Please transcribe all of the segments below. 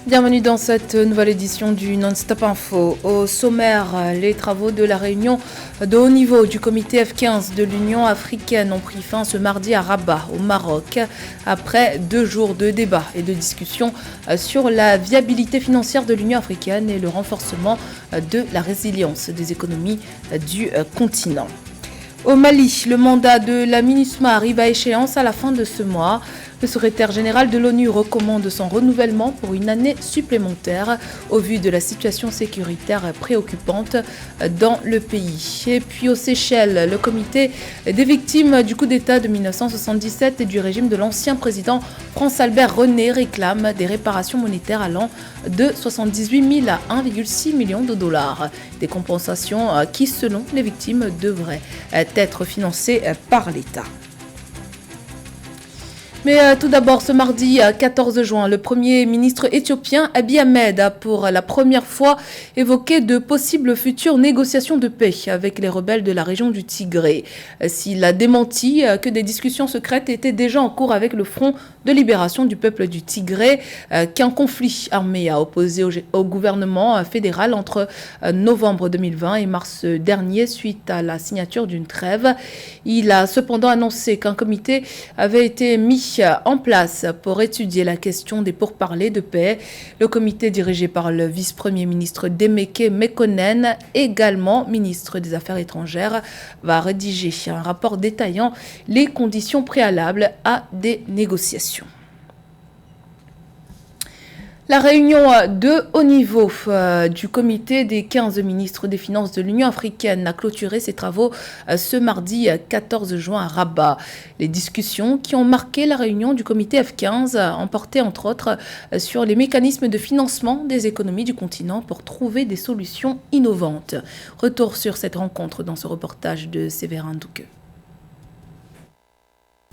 Bienvenue dans cette nouvelle édition du Non-Stop Info. Au sommaire, les travaux de la réunion de haut niveau du comité F15 de l'Union africaine ont pris fin ce mardi à Rabat, au Maroc, après 2 jours de débats et de discussions sur la viabilité financière de l'Union africaine et le renforcement de la résilience des économies du continent. Au Mali, le mandat de la MINUSMA arrive à échéance à la fin de ce mois. Le secrétaire général de l'ONU recommande son renouvellement pour une année supplémentaire au vu de la situation sécuritaire préoccupante dans le pays. Et puis aux Seychelles, le comité des victimes du coup d'État de 1977 et du régime de l'ancien président France-Albert René réclame des réparations monétaires allant de 78 000 à 1,6 million de dollars. Des compensations qui, selon les victimes, devraient être financées par l'État. Mais tout d'abord, ce mardi 14 juin, le Premier ministre éthiopien Abiy Ahmed a pour la première fois évoqué de possibles futures négociations de paix avec les rebelles de la région du Tigré. S'il a démenti que des discussions secrètes étaient déjà en cours avec le Front de libération du peuple du Tigré, qu'un conflit armé a opposé au gouvernement fédéral entre novembre 2020 et mars dernier suite à la signature d'une trêve. Il a cependant annoncé qu'un comité avait été mis en place pour étudier la question des pourparlers de paix. Le comité dirigé par le vice-premier ministre Demeke Mekonnen, également ministre des Affaires étrangères, va rédiger un rapport détaillant les conditions préalables à des négociations. La réunion de haut niveau du comité des 15 ministres des Finances de l'Union africaine a clôturé ses travaux ce mardi 14 juin à Rabat. Les discussions qui ont marqué la réunion du comité F15 ont porté entre autres sur les mécanismes de financement des économies du continent pour trouver des solutions innovantes. Retour sur cette rencontre dans ce reportage de Séverin Douqueux.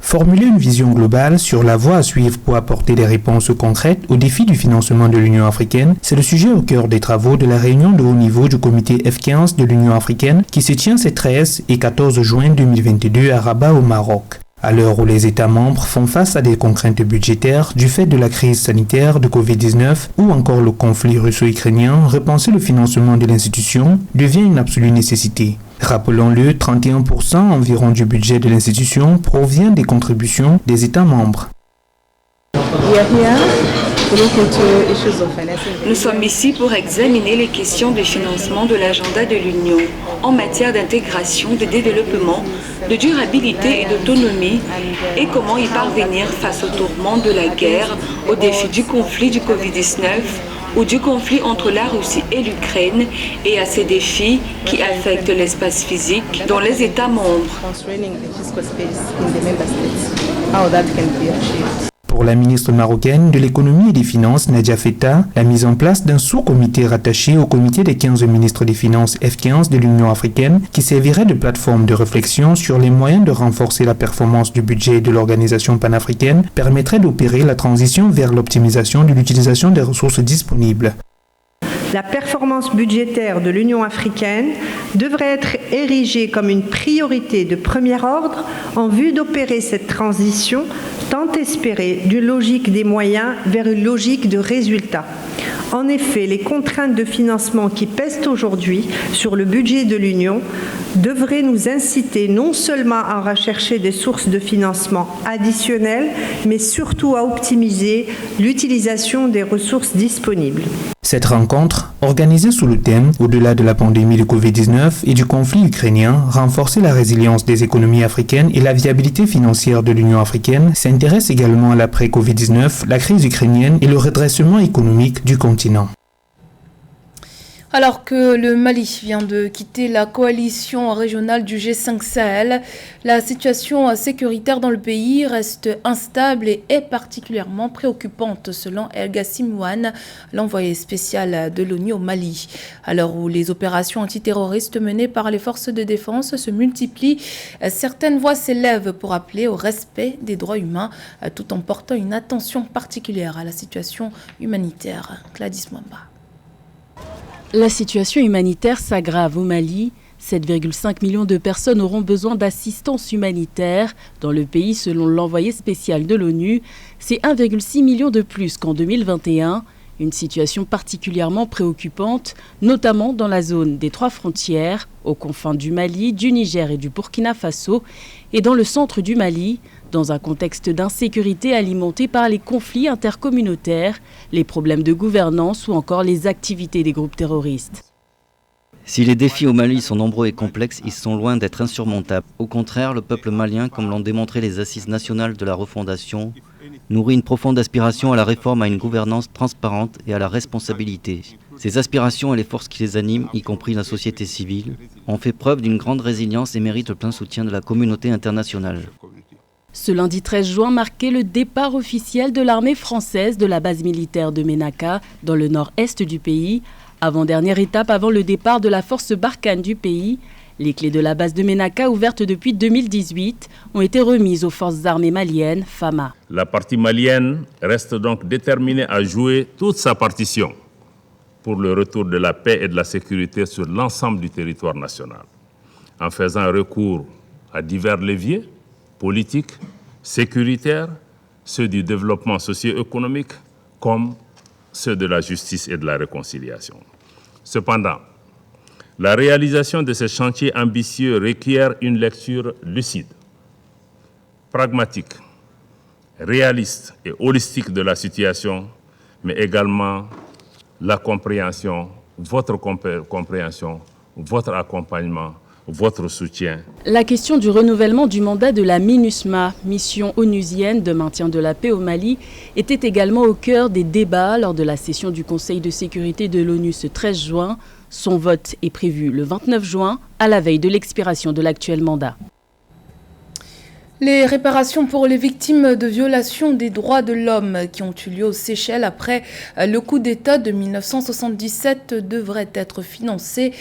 Formuler une vision globale sur la voie à suivre pour apporter des réponses concrètes aux défis du financement de l'Union africaine, c'est le sujet au cœur des travaux de la réunion de haut niveau du comité F15 de l'Union africaine qui se tient ces 13 et 14 juin 2022 à Rabat au Maroc. À l'heure où les États membres font face à des contraintes budgétaires du fait de la crise sanitaire de Covid-19 ou encore le conflit russo-ukrainien, repenser le financement de l'institution devient une absolue nécessité. Rappelons-le, 31% environ du budget de l'institution provient des contributions des États membres. Nous sommes ici pour examiner les questions de financement de l'agenda de l'Union en matière d'intégration, de développement, de durabilité et d'autonomie et comment y parvenir face au tourment de la guerre, aux défis du conflit du Covid-19 ou du conflit entre la Russie et l'Ukraine et à ces défis qui affectent l'espace physique dans les États membres. Pour la ministre marocaine de l'économie et des finances, Nadia Feta, la mise en place d'un sous-comité rattaché au comité des 15 ministres des finances F15 de l'Union africaine qui servirait de plateforme de réflexion sur les moyens de renforcer la performance du budget de l'organisation panafricaine permettrait d'opérer la transition vers l'optimisation de l'utilisation des ressources disponibles. La performance budgétaire de l'Union africaine devrait être érigée comme une priorité de premier ordre en vue d'opérer cette transition tant espérée d'une logique des moyens vers une logique de résultats. En effet, les contraintes de financement qui pèsent aujourd'hui sur le budget de l'Union devraient nous inciter non seulement à rechercher des sources de financement additionnelles, mais surtout à optimiser l'utilisation des ressources disponibles. Cette rencontre, organisée sous le thème « Au-delà de la pandémie de Covid-19 et du conflit ukrainien, renforcer la résilience des économies africaines et la viabilité financière de l'Union africaine », s'intéresse également à l'après-Covid-19, la crise ukrainienne et le redressement économique du continent. Alors que le Mali vient de quitter la coalition régionale du G5 Sahel, la situation sécuritaire dans le pays reste instable et est particulièrement préoccupante selon El Gassimouane, l'envoyé spécial de l'ONU au Mali. À l'heure où les opérations antiterroristes menées par les forces de défense se multiplient, certaines voix s'élèvent pour appeler au respect des droits humains tout en portant une attention particulière à la situation humanitaire. Gladys Mwamba. La situation humanitaire s'aggrave au Mali. 7,5 millions de personnes auront besoin d'assistance humanitaire dans le pays selon l'envoyé spécial de l'ONU. C'est 1,6 million de plus qu'en 2021. Une situation particulièrement préoccupante, notamment dans la zone des 3 frontières, aux confins du Mali, du Niger et du Burkina Faso, et dans le centre du Mali, dans un contexte d'insécurité alimenté par les conflits intercommunautaires, les problèmes de gouvernance ou encore les activités des groupes terroristes. Si les défis au Mali sont nombreux et complexes, ils sont loin d'être insurmontables. Au contraire, le peuple malien, comme l'ont démontré les assises nationales de la refondation, nourrit une profonde aspiration à la réforme, à une gouvernance transparente et à la responsabilité. Ces aspirations et les forces qui les animent, y compris la société civile, ont fait preuve d'une grande résilience et méritent le plein soutien de la communauté internationale. Ce lundi 13 juin marquait le départ officiel de l'armée française de la base militaire de Ménaka, dans le nord-est du pays. Avant-dernière étape avant le départ de la force Barkhane du pays, les clés de la base de Ménaka, ouverte depuis 2018, ont été remises aux forces armées maliennes, FAMA. La partie malienne reste donc déterminée à jouer toute sa partition pour le retour de la paix et de la sécurité sur l'ensemble du territoire national, en faisant recours à divers leviers politiques, sécuritaires, ceux du développement socio-économique, comme ceux de la justice et de la réconciliation. Cependant, la réalisation de ces chantiers ambitieux requiert une lecture lucide, pragmatique, réaliste et holistique de la situation, mais également la compréhension, votre accompagnement, votre soutien. La question du renouvellement du mandat de la MINUSMA, mission onusienne de maintien de la paix au Mali, était également au cœur des débats lors de la session du Conseil de sécurité de l'ONU ce 13 juin. Son vote est prévu le 29 juin, à la veille de l'expiration de l'actuel mandat. Les réparations pour les victimes de violations des droits de l'homme qui ont eu lieu aux Seychelles après le coup d'État de 1977 devraient être financées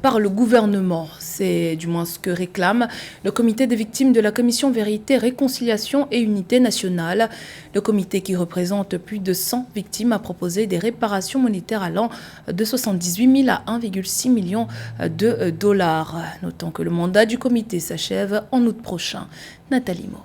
par le gouvernement. C'est du moins ce que réclame le comité des victimes de la Commission Vérité, Réconciliation et Unité nationale. Le comité, qui représente plus de 100 victimes, a proposé des réparations monétaires allant de 78 000 à 1,6 million de dollars. Notons que le mandat du comité s'achève en août prochain. Nathalie Mo.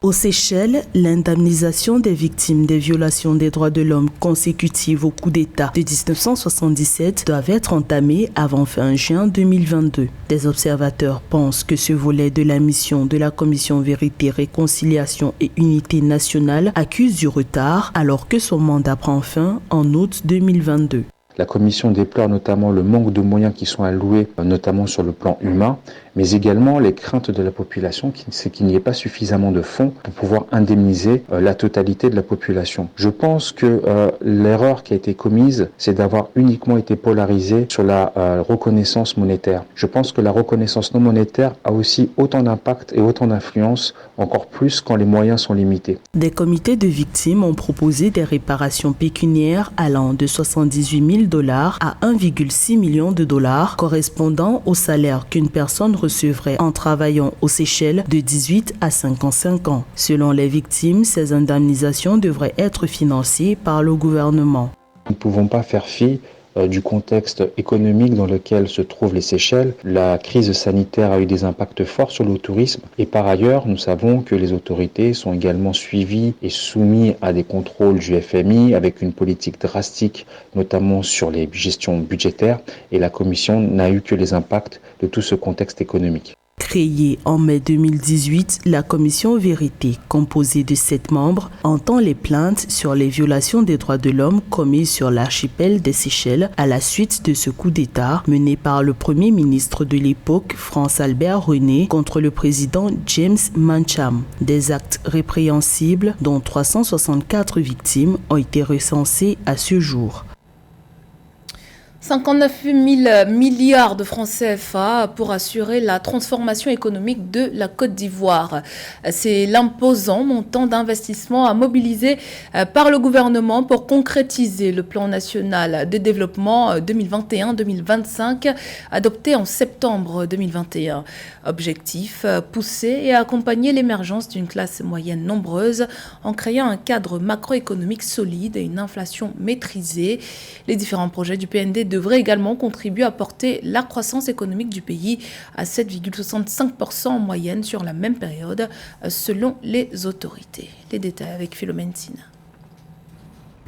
Aux Seychelles, l'indemnisation des victimes des violations des droits de l'homme consécutives au coup d'État de 1977 doit être entamée avant fin juin 2022. Des observateurs pensent que ce volet de la mission de la Commission Vérité, Réconciliation et Unité nationale accuse du retard alors que son mandat prend fin en août 2022. La Commission déplore notamment le manque de moyens qui sont alloués, notamment sur le plan humain, mais également les craintes de la population, c'est qu'il n'y ait pas suffisamment de fonds pour pouvoir indemniser la totalité de la population. Je pense que l'erreur qui a été commise, c'est d'avoir uniquement été polarisé sur la reconnaissance monétaire. Je pense que la reconnaissance non monétaire a aussi autant d'impact et autant d'influence, encore plus quand les moyens sont limités. Des comités de victimes ont proposé des réparations pécuniaires allant de 78 000 $ à 1,6 million de dollars, correspondant au salaire qu'une personne recevrait en travaillant aux Seychelles de 18 à 55 ans. Selon les victimes, ces indemnisations devraient être financées par le gouvernement. Nous ne pouvons pas faire fi du contexte économique dans lequel se trouvent les Seychelles. La crise sanitaire a eu des impacts forts sur le tourisme et par ailleurs, nous savons que les autorités sont également suivies et soumises à des contrôles du FMI avec une politique drastique, notamment sur les gestions budgétaires, et la Commission n'a eu que les impacts de tout ce contexte économique. Créée en mai 2018, la Commission Vérité, composée de 7 membres, entend les plaintes sur les violations des droits de l'homme commises sur l'archipel des Seychelles à la suite de ce coup d'État mené par le Premier ministre de l'époque, France-Albert René, contre le président James Mancham. Des actes répréhensibles, dont 364 victimes, ont été recensés à ce jour. 59 000 milliards de francs CFA pour assurer la transformation économique de la Côte d'Ivoire. C'est l'imposant montant d'investissement à mobiliser par le gouvernement pour concrétiser le plan national de développement 2021-2025 adopté en septembre 2021. Objectif, pousser et accompagner l'émergence d'une classe moyenne nombreuse en créant un cadre macroéconomique solide et une inflation maîtrisée. Les différents projets du PND devrait également contribuer à porter la croissance économique du pays à 7,65% en moyenne sur la même période, selon les autorités. Les détails avec Philomène Sina.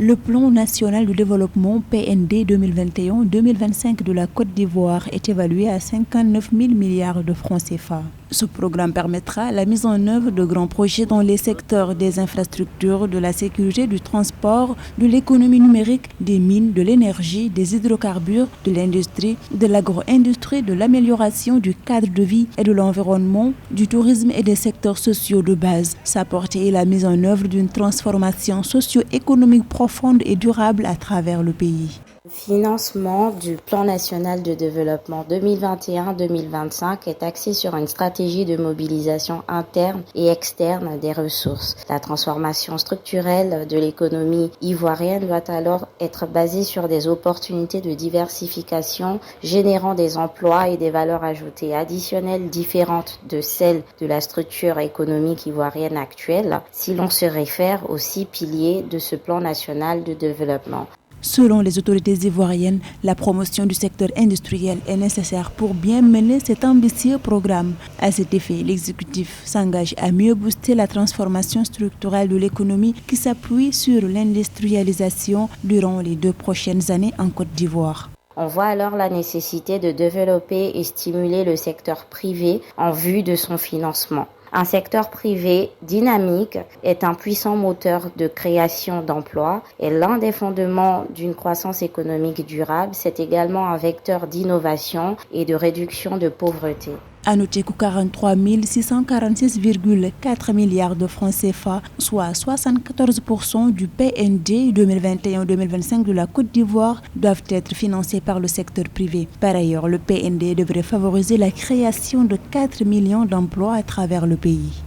Le plan national de développement PND 2021-2025 de la Côte d'Ivoire est évalué à 59 000 milliards de francs CFA. Ce programme permettra la mise en œuvre de grands projets dans les secteurs des infrastructures, de la sécurité, du transport, de l'économie numérique, des mines, de l'énergie, des hydrocarbures, de l'industrie, de l'agro-industrie, de l'amélioration du cadre de vie et de l'environnement, du tourisme et des secteurs sociaux de base. Sa portée est la mise en œuvre d'une transformation socio-économique profonde et durable à travers le pays. Le financement du plan national de développement 2021-2025 est axé sur une stratégie de mobilisation interne et externe des ressources. La transformation structurelle de l'économie ivoirienne doit alors être basée sur des opportunités de diversification générant des emplois et des valeurs ajoutées additionnelles différentes de celles de la structure économique ivoirienne actuelle, si l'on se réfère aux 6 piliers de ce plan national de développement. Selon les autorités ivoiriennes, la promotion du secteur industriel est nécessaire pour bien mener cet ambitieux programme. À cet effet, l'exécutif s'engage à mieux booster la transformation structurelle de l'économie qui s'appuie sur l'industrialisation durant les 2 prochaines années en Côte d'Ivoire. On voit alors la nécessité de développer et stimuler le secteur privé en vue de son financement. Un secteur privé dynamique est un puissant moteur de création d'emplois et l'un des fondements d'une croissance économique durable. C'est également un vecteur d'innovation et de réduction de pauvreté. À noter que 43 646,4 milliards de francs CFA, soit 74% du PND 2021-2025 de la Côte d'Ivoire, doivent être financés par le secteur privé. Par ailleurs, le PND devrait favoriser la création de 4 millions d'emplois à travers le pays.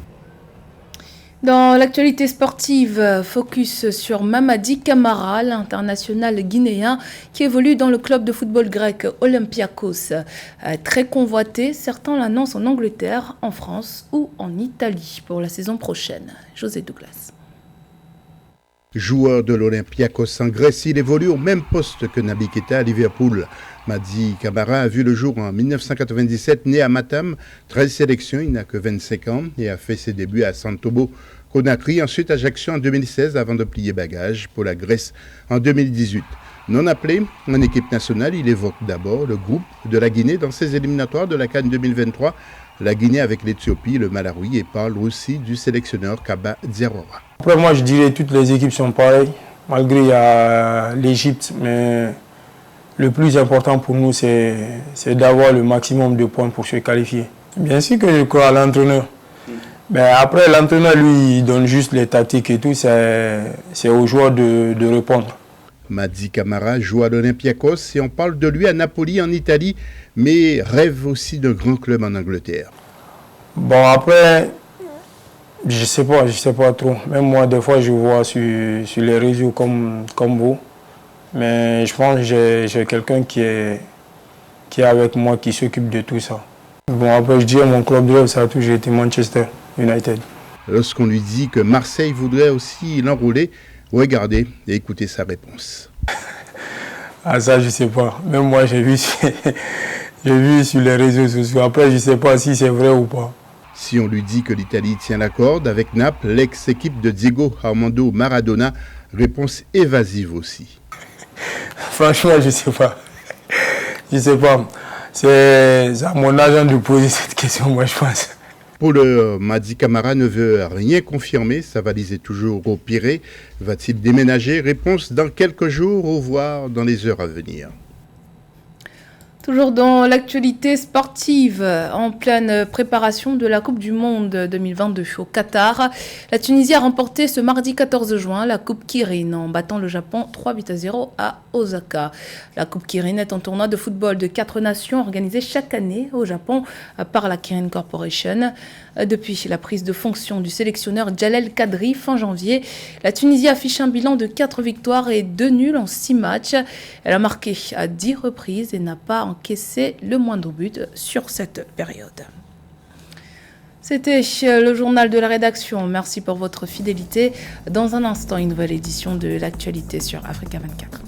Dans l'actualité sportive, focus sur Mamadi Camara, l'international guinéen qui évolue dans le club de football grec Olympiakos. Très convoité, certains l'annoncent en Angleterre, en France ou en Italie pour la saison prochaine. José Douglas. Joueur de l'Olympiakos en Grèce, il évolue au même poste que Naby Keita à Liverpool. Mamadi Camara a vu le jour en 1997, né à Matam, 13 sélections, il n'a que 25 ans et a fait ses débuts à Santobo, Conakry, ensuite Ajaccio en 2016 avant de plier bagages pour la Grèce en 2018. Non appelé en équipe nationale, il évoque d'abord le groupe de la Guinée dans ses éliminatoires de la CAN 2023, la Guinée avec l'Éthiopie, le Malawi et parle aussi du sélectionneur Kaba Diarra. Après moi je dirais toutes les équipes sont pareilles, malgré il y a l'Égypte, mais le plus important pour nous c'est d'avoir le maximum de points pour se qualifier. Bien sûr que je crois à l'entraîneur. Mais après l'entraîneur lui il donne juste les tactiques et tout, c'est aux joueurs de répondre. Mamadi Camara joue à l'Olympiakos et on parle de lui à Napoli en Italie, mais rêve aussi d'un grand club en Angleterre. Bon après, je sais pas trop. Même moi des fois je vois sur les réseaux comme vous. Mais je pense que j'ai quelqu'un qui est avec moi, qui s'occupe de tout ça. Bon après je dirais mon club de rêve ça a toujours été Manchester United. Lorsqu'on lui dit que Marseille voudrait aussi l'enrôler, regardez et écoutez sa réponse. Ah ça je sais pas. Même moi j'ai vu sur les réseaux sociaux. Après je sais pas si c'est vrai ou pas. Si on lui dit que l'Italie tient la corde avec Naples, l'ex-équipe de Diego Armando Maradona, réponse évasive aussi. Franchement je sais pas. Je sais pas. C'est à mon agent de poser cette question, moi je pense. Pour le Mamadi Camara ne veut rien confirmer, sa valise est toujours au Pirée. Va-t-il déménager? Réponse dans quelques jours, au revoir dans les heures à venir. Toujours dans l'actualité sportive, en pleine préparation de la Coupe du Monde 2022 au Qatar, la Tunisie a remporté ce mardi 14 juin la Coupe Kirin en battant le Japon 3-0 à Osaka. La Coupe Kirin est un tournoi de football de 4 nations organisé chaque année au Japon par la Kirin Corporation. Depuis la prise de fonction du sélectionneur Djalel Kadri fin janvier, la Tunisie affiche un bilan de 4 victoires et 2 nuls en 6 matchs. Elle a marqué à 10 reprises et n'a pas encaissé le moindre but sur cette période. C'était le journal de la rédaction. Merci pour votre fidélité. Dans un instant, une nouvelle édition de l'actualité sur Africa 24.